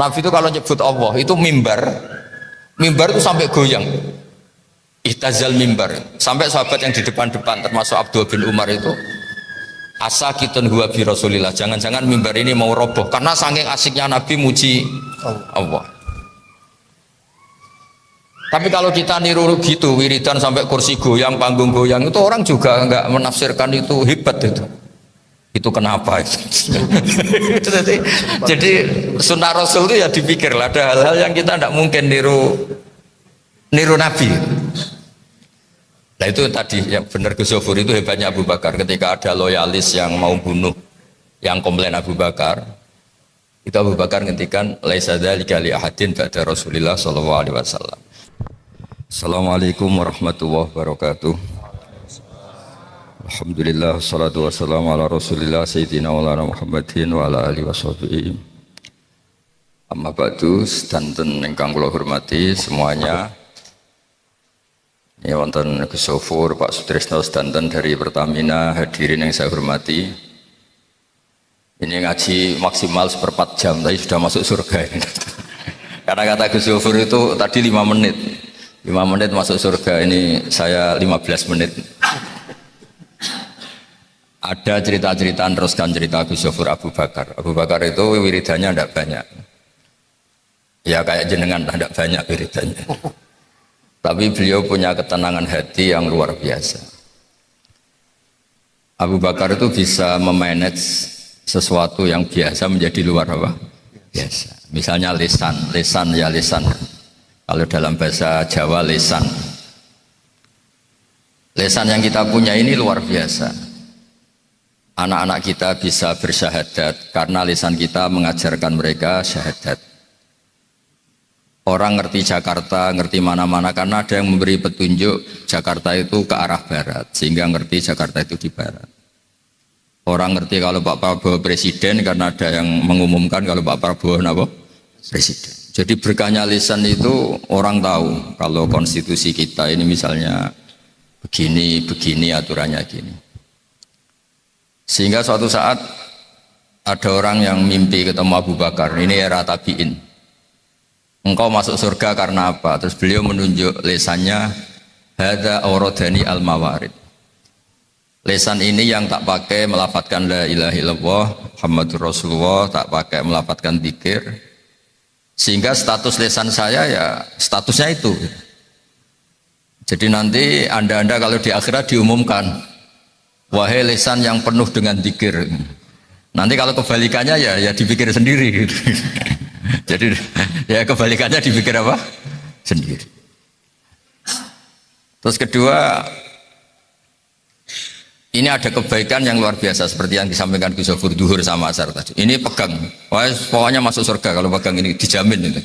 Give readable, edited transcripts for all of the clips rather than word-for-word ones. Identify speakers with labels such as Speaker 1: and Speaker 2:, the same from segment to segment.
Speaker 1: Nabi itu kalau nyebut Allah itu mimbar, mimbar itu sampai goyang. Ihtazal mimbar, sampai sahabat yang di depan-depan termasuk Abdul bin Umar itu asakitun huwa bi Rasulillah, jangan-jangan mimbar ini mau roboh karena saking asiknya Nabi muji Allah. Tapi kalau kita niru gitu wiridan sampai kursi goyang, panggung goyang, itu orang juga nggak menafsirkan itu hebat itu kenapa itu? jadi sunnah Rasul itu ya dipikir lah, ada hal-hal yang kita tidak mungkin niru Nabi. Nah itu tadi yang benar Gus Zofur, itu hebatnya Abu Bakar ketika ada loyalis yang mau bunuh yang komplain Abu Bakar, itu Abu Bakar ngendikan laisa dzalika li ahadin ba'da Rasulillah sallallahu alaihi wasallam. Assalamualaikum warahmatullahi wabarakatuh. Alhamdulillah wassalatu wassalamu ala Rasulillah sayyidina maulana Muhammadin wa ala alihi washabihi. Amma ba'du, sedanten ingkang kula hormati semuanya. Ya wonten Gus Zofur, Pak Sutrisno sedanten dari Pertamina, hadirin yang saya hormati. Ini ngaji maksimal 1/4 jam, tapi sudah masuk surga ini. Karena kata Gus Zofur itu tadi 5 menit. 5 menit masuk surga, ini saya 15 menit. Ada cerita-cerita, teruskan cerita Gus Zofur Abu Bakar. Abu Bakar itu wiridannya tidak banyak. Ya kayak jenengan tidak banyak wiridannya. Tapi beliau punya ketenangan hati yang luar biasa. Abu Bakar itu bisa memanage sesuatu yang biasa menjadi luar apa? Biasa. Misalnya lisan. Kalau dalam bahasa Jawa lisan. Lisan yang kita punya ini luar biasa. Anak-anak kita bisa bersyahadat karena lisan kita mengajarkan mereka syahadat. Orang ngerti Jakarta, ngerti mana-mana karena ada yang memberi petunjuk Jakarta itu ke arah barat, sehingga ngerti Jakarta itu di barat. Orang ngerti kalau Pak Prabowo presiden karena ada yang mengumumkan kalau Pak Prabowo apa? Presiden. Jadi berkahnya lisan itu orang tahu kalau konstitusi kita ini misalnya begini aturannya gini. Sehingga suatu saat ada orang yang mimpi ketemu Abu Bakar, ini era tabi'in. Engkau masuk surga karena apa? Terus beliau menunjuk lesannya, hadza auradani al-mawarid. Lesan ini yang tak pakai melafadzkan la ilaha illallah Muhammadur Rasulullah, tak pakai melafadzkan dzikir. Sehingga status lesan saya ya statusnya itu. Jadi nanti Anda kalau di akhirat diumumkan, wahai lesan yang penuh dengan dzikir. Nanti kalau kebalikannya ya dipikir sendiri gitu. Jadi ya kebalikannya dipikir apa? Sendiri. Terus kedua, ini ada kebaikan yang luar biasa seperti yang disampaikan Gus Zofur duhur sama asar tadi. Ini pegang, wah, pokoknya masuk surga kalau pegang ini dijamin itu.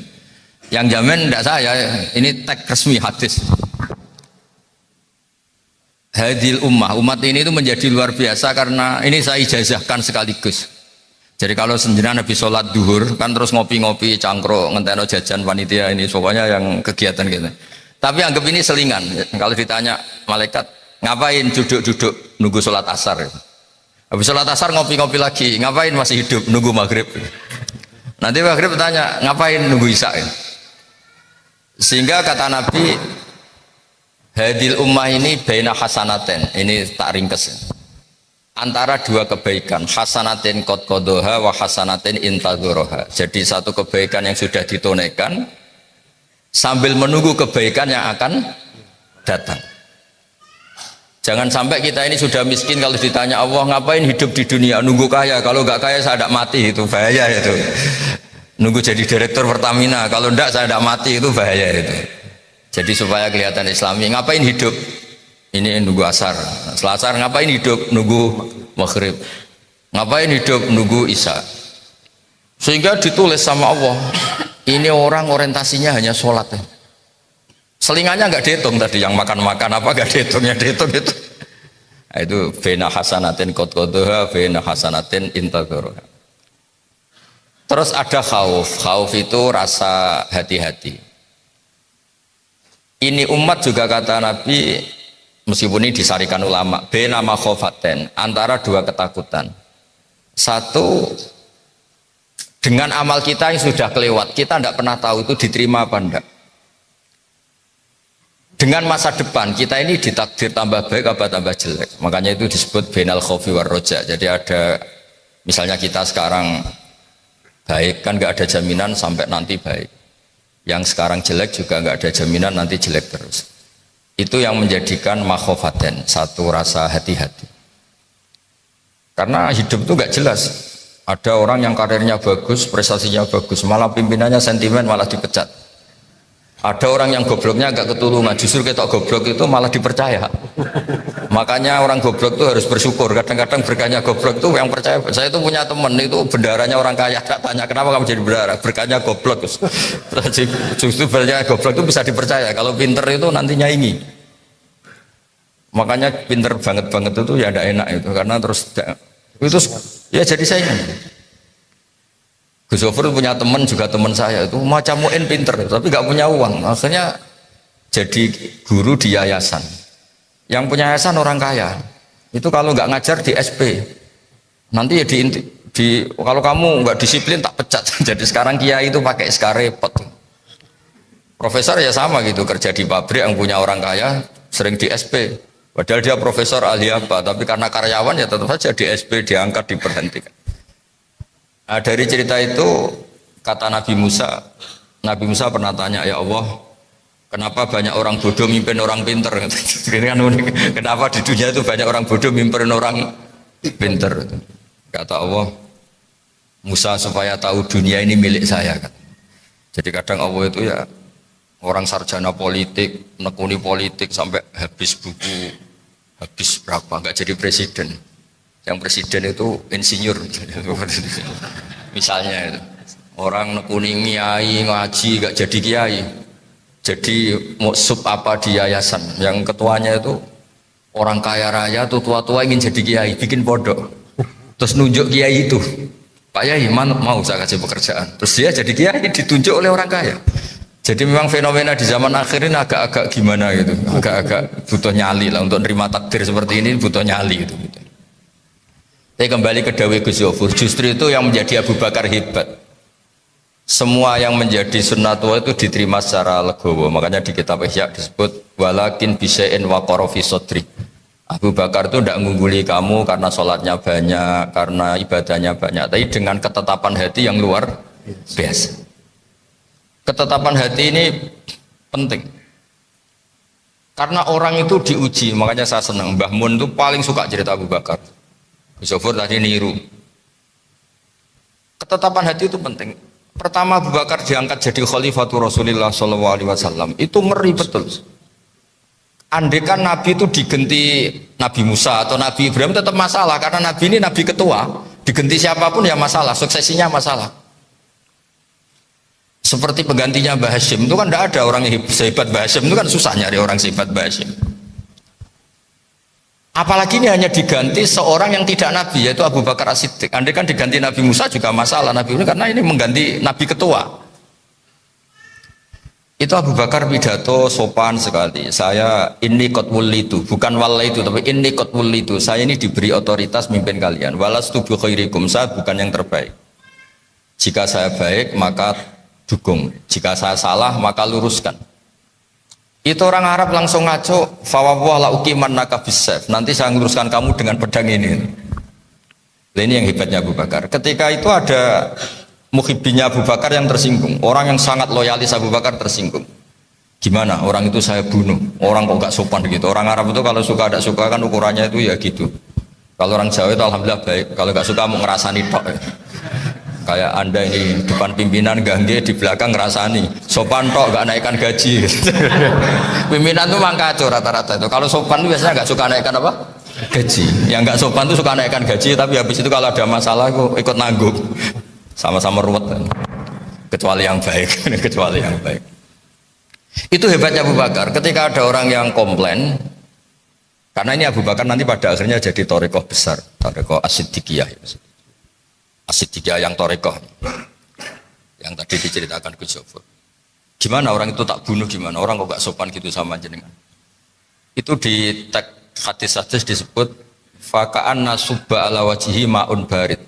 Speaker 1: Yang jamin tidak saya, ini teks resmi hadis. Hadil umat ini itu menjadi luar biasa karena ini saya ijazahkan sekaligus. Jadi kalau sendirian habis sholat duhur kan terus ngopi-ngopi cangkruk ngenteno jajan panitia ini pokoknya yang kegiatan gitu. Tapi anggap ini selingan. Kalau ditanya malaikat ngapain duduk-duduk nunggu sholat asar. Habis sholat asar ngopi-ngopi lagi, ngapain masih hidup nunggu maghrib. Nanti maghrib bertanya ngapain nunggu isya. Sehingga kata Nabi hadil ummah ini baina hasanaten, ini tak ringkes. Antara dua kebaikan, hasanatin qad qadhaha wa hasanatin intadharaha. Jadi satu kebaikan yang sudah ditunaikan sambil menunggu kebaikan yang akan datang. Jangan sampai kita ini sudah miskin kalau ditanya Allah ngapain hidup di dunia, nunggu kaya, kalau nggak kaya saya tidak mati, itu bahaya itu. Nunggu jadi direktur Pertamina, kalau enggak saya tidak mati, itu bahaya itu. Jadi supaya kelihatan Islami, ngapain hidup? Ini nunggu asar, selasar ngapain hidup nunggu maghrib, ngapain hidup nunggu isya. Sehingga ditulis sama Allah, ini orang orientasinya hanya sholat. Selingannya nggak dihitung tadi, yang makan-makan apa nggak dihitungnya, dihitung itu. Nah, itu bena hasanatin qad qadhaha bena hasanatin intadharaha. Terus ada khauf itu rasa hati-hati. Ini umat juga kata Nabi, meskipun ini disarikan ulama, bena makhofaten, antara dua ketakutan. Satu, Dengan amal kita yang sudah kelewat, kita tidak pernah tahu itu diterima apa enggak. Dengan masa depan kita ini ditakdir tambah baik apa tambah jelek. Makanya itu disebut bainal khaufi war roja. Jadi ada, misalnya kita sekarang baik, kan nggak ada jaminan sampai nanti baik. Yang sekarang jelek juga nggak ada jaminan nanti jelek terus. Itu yang menjadikan makhofaten, satu rasa hati-hati. Karena hidup itu nggak jelas. Ada orang yang karirnya bagus, prestasinya bagus, malah pimpinannya sentimen, malah dipecat. Ada orang yang gobloknya agak ketulungan, justru ketok goblok itu malah dipercaya. Makanya orang goblok itu harus bersyukur. Kadang-kadang berkahnya goblok itu yang percaya. Saya itu punya teman itu bendaranya orang kaya. Tak tanya kenapa kamu jadi bendara? Berkahnya goblok. Justru berkahnya goblok itu bisa dipercaya. Kalau pinter itu nanti nyaingi. Makanya pinter banget itu ya tidak enak itu, karena terus itu ya jadi saingan. Gus Zofur punya teman juga teman saya itu macam muin pinter tapi nggak punya uang, akhirnya jadi guru di yayasan. Yang punya yayasan orang kaya itu kalau nggak ngajar di SP nanti ya kalau kamu nggak disiplin tak pecat. Jadi sekarang kiai itu pakai SK repot. Profesor ya sama gitu, kerja di pabrik yang punya orang kaya sering di SP, padahal dia profesor ahli apa, tapi karena karyawan ya tetap saja di SP diangkat diberhentikan. Nah, dari cerita itu kata Nabi Musa pernah tanya, ya Allah, kenapa banyak orang bodoh mimpin orang pinter? Ini kan unik. Kenapa di dunia itu banyak orang bodoh mimpin orang pinter? Kata Allah, Musa supaya tahu dunia ini milik saya. Jadi kadang Allah itu ya orang sarjana politik, nekuni politik sampai habis buku, habis berapa, nggak jadi presiden. Yang presiden itu insinyur misalnya itu. Orang nekuni kiai ngaji gak jadi kiai, jadi sub apa di yayasan yang ketuanya itu orang kaya raya tuh, tua-tua ingin jadi kiai, bikin pondok terus nunjuk kiai itu, Pak Yai mau saya kasih pekerjaan, terus dia jadi kiai ditunjuk oleh orang kaya. Jadi memang fenomena di zaman akhir ini agak-agak gimana gitu, agak-agak butuh nyali lah untuk nerima takdir seperti ini, butuh nyali gitu. Saya kembali ke Dawe Gus Zofur, justru itu yang menjadi Abu Bakar hebat. Semua yang menjadi sunnatullah itu diterima secara legowo. Makanya di kitab Ihya disebut walakin bisain waqara fi sodri. Abu Bakar itu tidak mengungguli kamu karena sholatnya banyak, karena ibadahnya banyak, tapi dengan ketetapan hati yang luar biasa. Ketetapan hati ini penting. Karena orang itu diuji, makanya saya senang. Mbah Mun itu paling suka cerita Abu Bakar. Gus Zofur tadi niru. Ketetapan hati itu penting. Pertama Abu Bakar diangkat jadi khalifatul Rasulullah SAW, itu ngeri betul. Andaikan Nabi itu digenti Nabi Musa atau Nabi Ibrahim tetap masalah, karena Nabi ini Nabi ketua, digenti siapapun ya masalah, suksesinya masalah. Seperti penggantinya Mbah Hashim itu kan tidak ada orang yang sehebat Mbah Hashim, itu kan susah nyari orang sehebat Mbah Hashim. Apalagi ini hanya diganti seorang yang tidak Nabi, yaitu Abu Bakar As-Siddiq. Andai kan diganti Nabi Musa juga masalah Nabi ini, karena ini mengganti Nabi ketua. Itu Abu Bakar pidato sopan sekali. Saya ini qad wulitu, bukan wala itu, tapi ini qad wulitu. Saya ini diberi otoritas mimpin kalian. Walastu bi khairikum, saya bukan yang terbaik. Jika saya baik maka dukung, jika saya salah maka luruskan. Itu orang Arab langsung ngaco, fawwah la uqiman naka bisayf. Nanti saya luruskan kamu dengan pedang ini. Ini yang hebatnya Abu Bakar. Ketika itu ada muhibbinya Abu Bakar yang tersinggung, orang yang sangat loyalis Abu Bakar tersinggung. Gimana orang itu saya bunuh, orang kok gak sopan gitu. Orang Arab itu kalau suka ada suka kan ukurannya itu ya gitu. Kalau orang Jawa itu alhamdulillah baik, kalau gak suka mau ngerasani tok ya. Kayak anda ini depan pimpinan gangge, di belakang ngerasani sopan tok gak naikkan gaji. Pimpinan tuh mangkacau rata-rata itu. Kalau sopan tuh biasanya gak suka naikkan apa? Gaji. Yang gak sopan tuh suka naikkan gaji, tapi habis itu kalau ada masalah aku ikut nanggung. Sama-sama ruwet. Kecuali yang baik. Kecuali yang baik. Itu hebatnya Abu Bakar. Ketika ada orang yang komplain, karena ini Abu Bakar nanti pada akhirnya jadi thariqah besar, thariqah As-Siddiqiyah. As-Siddiqiyah yang thariqah, yang tadi diceritakan Gus Zofur. Gimana orang itu tak bunuh, gimana orang kok gak sopan gitu sama jenengan. Itu di teks hadis-hadis disebut faka'anna subba ala wajihi ma'un barid.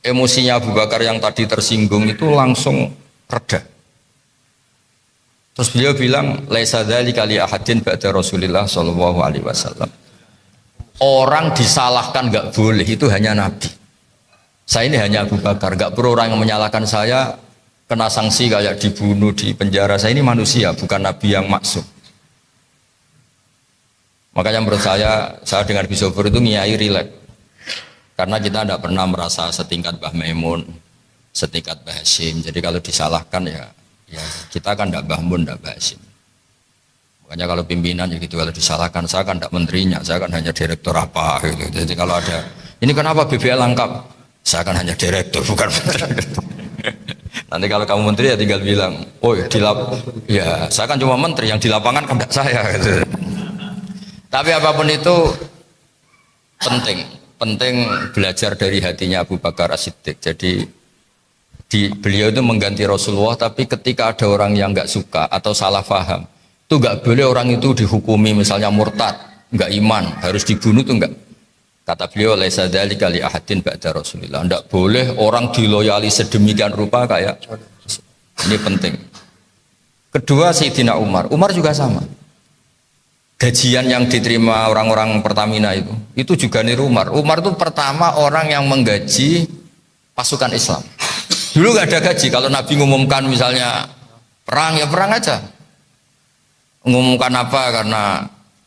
Speaker 1: emosinya Abu Bakar yang tadi tersinggung itu langsung reda. Terus beliau bilang, laisa dzalika li ahadin ba'da Rasulillah sallallahu alaihi wasallam. Orang disalahkan enggak boleh, itu hanya Nabi. Saya ini hanya Abu Bakar, enggak perlu orang yang menyalahkan saya kena sanksi kayak dibunuh di penjara. Saya ini manusia, bukan Nabi yang maksum. Makanya menurut saya dengan Bisofur itu ngiyai rileks. Karena kita tidak pernah merasa setingkat Mbah Maimun, setingkat Mbah Hashim. Jadi kalau disalahkan ya kita kan tidak Mbah Mun, tidak Mbah Hashim. Makanya kalau pimpinan ya gitu, kalau disalahkan saya kan tidak menterinya, saya kan hanya direktur apa gitu. Jadi kalau ada ini kenapa BBL lengkap, saya kan hanya direktur bukan menteri. Nanti kalau kamu menteri ya tinggal bilang, oh ya saya kan cuma menteri, yang di lapangan kan tidak saya gitu. Tapi apapun itu penting belajar dari hatinya Abu Bakar As-Siddiq. Jadi beliau itu mengganti Rasulullah, tapi ketika ada orang yang nggak suka atau salah paham, itu nggak boleh orang itu dihukumi misalnya murtad, nggak iman, harus dibunuh tuh nggak. Kata beliau, laisa dzalika li ahadin ba'da Rasulillah. Nggak boleh orang diloyali sedemikian rupa kayak ini penting. Kedua Sayyidina Umar juga sama. Gajian yang diterima orang-orang Pertamina itu juga niru Umar. Umar itu pertama orang yang menggaji pasukan Islam. Dulu nggak ada gaji. Kalau Nabi ngumumkan misalnya perang ya perang aja. Ngumumkan apa karena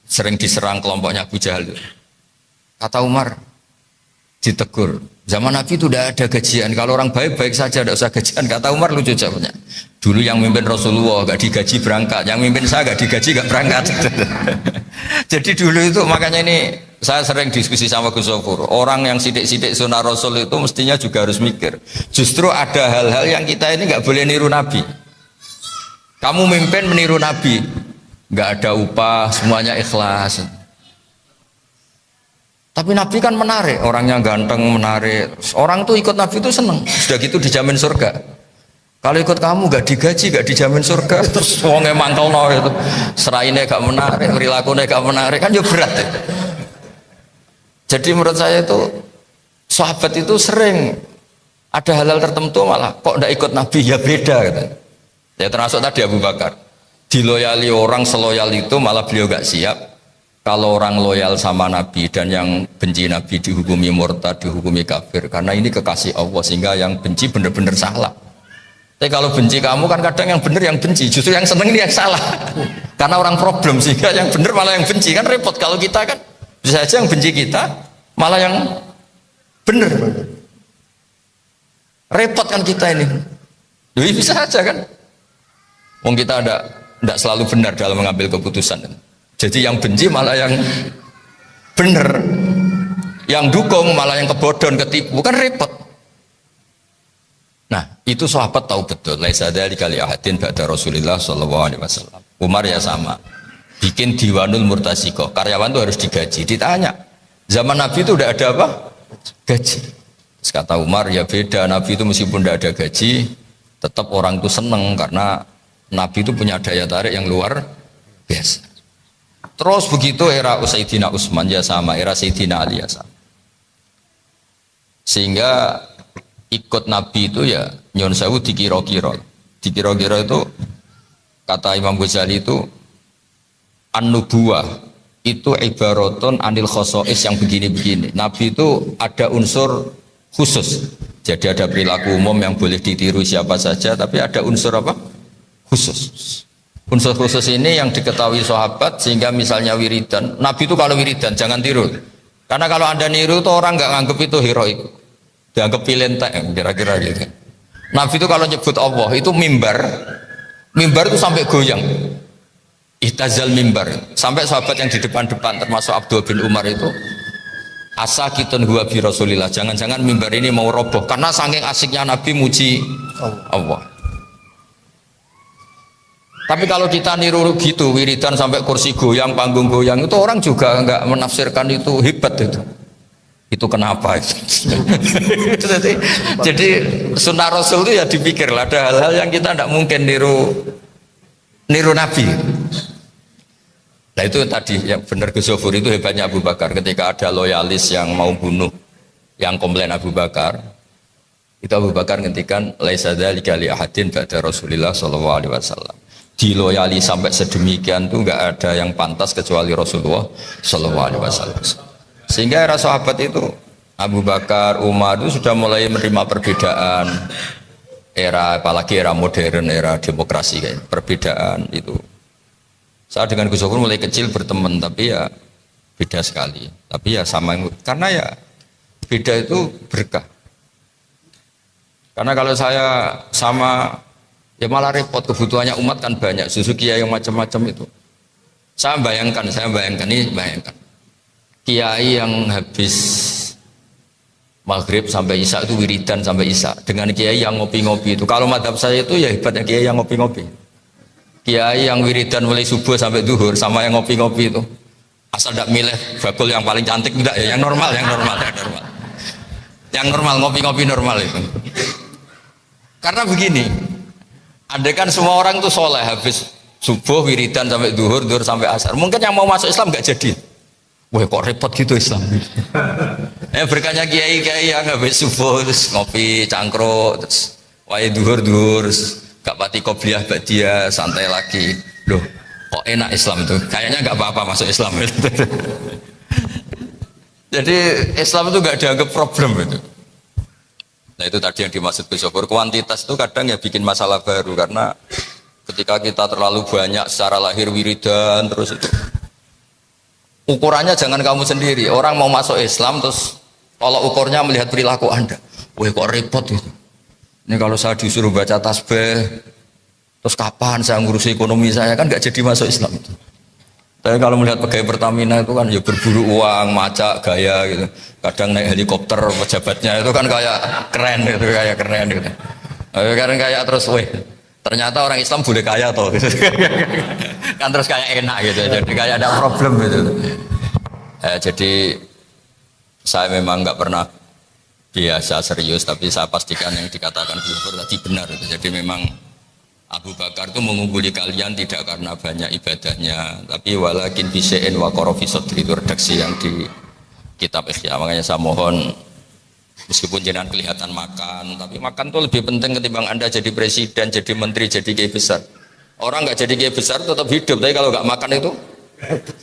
Speaker 1: sering diserang kelompoknya Abu Jahal. Kata Umar ditegur. Zaman Nabi itu tidak ada gajian. Kalau orang baik-baik saja tidak usah gajian. Kata Umar lucu jawabnya. Dulu yang mimpin Rasulullah nggak digaji berangkat, yang mimpin saya nggak digaji nggak berangkat. Jadi dulu itu makanya ini saya sering diskusi sama Gus Sofur. Orang yang sidik-sidik sunnah Rasul itu mestinya juga harus mikir. Justru ada hal-hal yang kita ini nggak boleh niru Nabi. Kamu mimpin meniru Nabi, nggak ada upah, semuanya ikhlas. Tapi Nabi kan menarik, orangnya ganteng, menarik. Orang tuh ikut Nabi itu seneng. Sudah gitu dijamin surga. Kalau ikut kamu gak digaji, gak dijamin surga. Terus wongnya mangkel no itu. Serainnya gak menarik, perilakunya gak menarik, kan ya berat ya. Jadi menurut saya itu sahabat itu sering ada hal-hal tertentu malah kok gak ikut Nabi, ya beda gitu. Ya termasuk tadi Abu Bakar. Diloyali orang seloyal itu malah beliau gak siap. Kalau orang loyal sama Nabi dan yang benci Nabi dihukumi murtad, dihukumi kafir. Karena ini kekasih Allah sehingga yang benci benar-benar salah. Tapi kalau benci kamu kan kadang yang benar yang benci, justru yang seneng ini yang salah. Karena orang problem sehingga yang benar malah yang benci, kan repot. Kalau kita kan bisa saja yang benci kita malah yang benar. Repot kan kita ini. Jadi bisa saja kan. Wong kita tidak selalu benar dalam mengambil keputusan. Jadi yang benci malah yang benar, yang dukung malah yang kebodon, ketipu, kan repot. Nah itu sahabat tahu betul. Laisa dzalika li ahadin ba'da Rasulillah sallallahu alaihi wasallam. Umar ya sama, bikin Diwanul Murtasiko, karyawan itu harus digaji. Ditanya, zaman Nabi itu udah ada apa? Gaji. Terus kata Umar, ya beda. Nabi itu meskipun tidak ada gaji, tetap orang itu seneng karena Nabi itu punya daya tarik yang luar biasa. Terus begitu era Sayyidina Utsman ya sama, era Sayyidina Ali ya sama. Sehingga ikut Nabi itu ya nyon sewu dikira-kira. Dikira-kira itu kata Imam Ghazali itu an-nubuwah itu ibaratun anil khosois yang begini-begini. Nabi itu ada unsur khusus. Jadi ada perilaku umum yang boleh ditiru siapa saja, tapi ada unsur apa? Khusus. Unsur khusus ini yang diketahui sahabat sehingga misalnya wiridan, Nabi itu kalau wiridan jangan tiru. Karena kalau Anda niru tuh orang nggak nganggep itu heroik, dianggap pilentek kira-kira gitu. Nabi itu kalau nyebut Allah itu mimbar itu sampai goyang. Ihtazal mimbar, sampai sahabat yang di depan-depan termasuk Abdul bin Umar itu asakitun huwa bi Rasulillah, jangan-jangan mimbar ini mau roboh karena saking asiknya Nabi muji Allah. Tapi kalau kita niru gitu, wiridan sampai kursi goyang, panggung goyang, itu orang juga nggak menafsirkan itu hebat itu. Itu kenapa? jadi sunnah Rasul itu ya dipikirlah, ada hal-hal yang kita tidak mungkin niru Nabi. Nah itu tadi yang benar Gus Sofur itu hebatnya Abu Bakar ketika ada loyalis yang mau bunuh, yang komplain Abu Bakar. Itu Abu Bakar ngendikan laisa dzalika li ahadin ba'da Rasulillah sallallahu alaihi wasallam. Diloyali sampai sedemikian tuh nggak ada yang pantas kecuali Rasulullah sallallahu alaihi wasallam. Sehingga era sahabat itu Abu Bakar, Umar itu sudah mulai menerima perbedaan. Era apalagi era modern, era demokrasi kayak perbedaan itu. Saya dengan Gus Zofur mulai kecil berteman, tapi ya beda sekali. Tapi ya sama, karena ya beda itu berkah. Karena kalau saya sama, ya malah repot, kebutuhannya umat kan banyak, susu kiai yang macam-macam itu. Saya bayangkan ini bayangkan. Kiai yang habis Maghrib sampai Isya itu wiridan sampai Isya dengan kiai yang ngopi-ngopi itu. Kalau madhab saya itu ya hebatnya kiai yang ngopi-ngopi. Kiai yang wiridan mulai subuh sampai duhur sama yang ngopi-ngopi itu. Asal tidak milih bakul yang paling cantik tidak ya, yang normal. Yang normal ngopi-ngopi normal itu. Karena begini, andai kan semua orang itu soleh habis subuh wiridan sampai duhur sampai asar. Mungkin yang mau masuk Islam nggak jadi. Wah kok repot gitu Islam. Berkahnya kiai yang habis subuh terus ngopi cangkruk terus wae duhur gak pati qobliyah ba'diyah santai lagi. Loh kok enak Islam tuh, kayaknya nggak apa-apa masuk Islam. Jadi Islam itu nggak dianggap problem itu. Nah itu tadi yang dimaksud Gus Zofur, kuantitas itu kadang ya bikin masalah baru karena ketika kita terlalu banyak secara lahir wiridan terus itu ukurannya jangan kamu sendiri. Orang mau masuk Islam terus kalau ukurnya melihat perilaku Anda, wah kok repot itu. Ini kalau saya disuruh baca tasbih, terus kapan saya ngurusi ekonomi saya, kan nggak jadi masuk Islam itu. Tapi kalau melihat pegawai Pertamina itu kan ya berburu uang, macak, gaya gitu. Kadang naik helikopter pejabatnya itu kan kayak keren gitu. Kadang kayak terus, weh ternyata orang Islam boleh kaya toh gitu. Kan terus kayak enak gitu, jadi kayak ada problem gitu. Jadi saya memang nggak pernah biasa serius, tapi saya pastikan yang dikatakan Gufur tadi benar gitu. Jadi memang Abu Bakar itu mengungguli kalian tidak karena banyak ibadahnya, tapi walakin bisein wa korofisot, itu redaksi yang di kitab Ihya. Makanya saya mohon, meskipun jangan kelihatan makan, tapi makan itu lebih penting ketimbang Anda jadi presiden, jadi menteri, jadi kiai besar. Orang nggak jadi kiai besar tetap hidup, tapi kalau nggak makan itu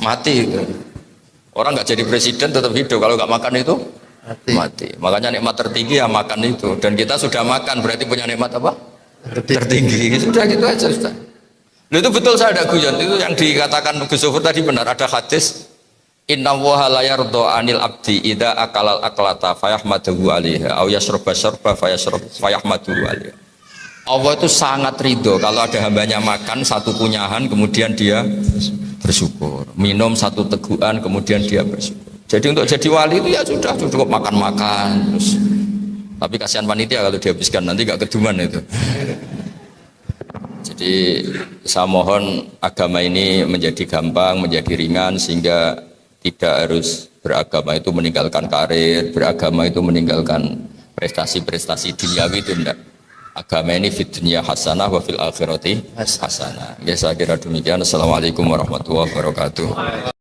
Speaker 1: mati. Orang nggak jadi presiden tetap hidup, kalau nggak makan itu mati. Makanya nikmat tertinggi ya makan itu. Dan kita sudah makan, berarti punya nikmat apa? Tertinggi. Sudah gitu aja sudah. Lalu itu betul, saya ada guyon. Itu yang dikatakan Gus Zofur tadi benar. Ada hadis, Inna woha la yardo anil abdi ida akalal aklata fayahmaduhu alaiha aw yasroba sorba fayahmaduhu alaiha. Allah itu sangat ridho kalau ada hambanya makan satu kunyahan kemudian dia bersyukur, minum satu teguhan kemudian dia bersyukur. Jadi untuk jadi wali itu ya sudah cukup makan-makan terus. Tapi kasihan panitia kalau dihabiskan nanti gak keduman itu. Jadi saya mohon agama ini menjadi gampang, menjadi ringan sehingga tidak harus beragama itu meninggalkan karir, beragama itu meninggalkan prestasi-prestasi duniawi itu enggak. Agama ini fid dunya hasanah wa fil akhirati hasanah. Ya saya kira demikian. Assalamualaikum warahmatullahi wabarakatuh.